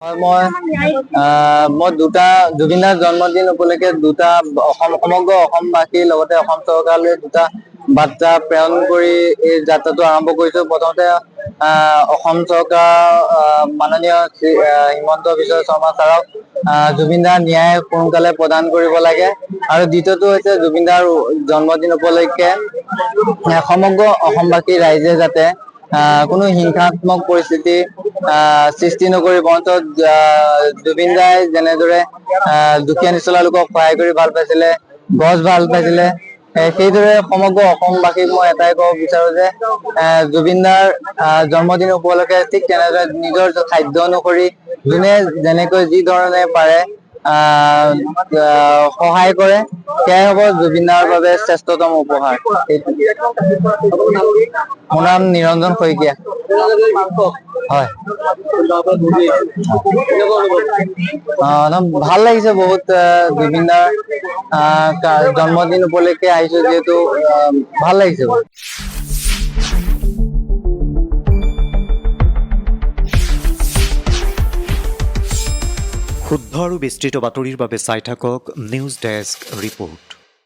মই দুটা জুবিনদাৰ জন্মদিন উপলক্ষে দুটা সমগ্ৰ অসমবাসীৰ লগতে অসম চৰকাৰলৈ দুটা বাৰ্তা প্ৰেৰণ কৰি এই যাত্ৰাটো আৰম্ভ কৰিছো। প্ৰথমতে অসম চৰকাৰ মাননীয় শ্ৰী হিমন্ত বিশ্ব শৰ্মা ছাৰক জুবিনদাৰ ন্যায় সোনকালে প্ৰদান কৰিব লাগে, আৰু দ্বিতীয়টো হৈছে জুবিনদাৰ জন্মদিন উপলক্ষে সমগ্ৰ অসমবাসী ৰাইজে যাতে কোনো হিংসাত্মক পৰিস্থিতি সৃষ্টি নকৰি বৰঞ্চ জুবিনদাই যেনেদৰে দুখীয়া নিচলা লোকক সহায় কৰি ভাল পাইছিলে, গছ ভাল পাইছিলে, সেইদৰে সমগ্ৰ অসমবাসীক মই এটাই ক'ব বিচাৰো যে জুবিনদাৰ জন্মদিন উপলক্ষে ঠিক তেনেদৰে নিজৰ খাদ্য অনুসৰি যোনে যেনেকৈ যি ধৰণে পাৰে সহায় কৰে, সেয়াই হ'ব জুবিনদাৰ বাবে শ্ৰেষ্ঠতম উপহাৰ। মোৰ নাম নিৰঞ্জন শইকীয়া। হয়, ভাল লাগিছে বহুত। জুবিনদাৰ জন্মদিন উপলক্ষে আহিছো যিহেতু ভাল লাগিছে। শুদ্ধ আৰু বিস্তৃত বাতৰিৰ বাবে চাই থাকক নিউজ ডেস্ক ৰিপোৰ্ট।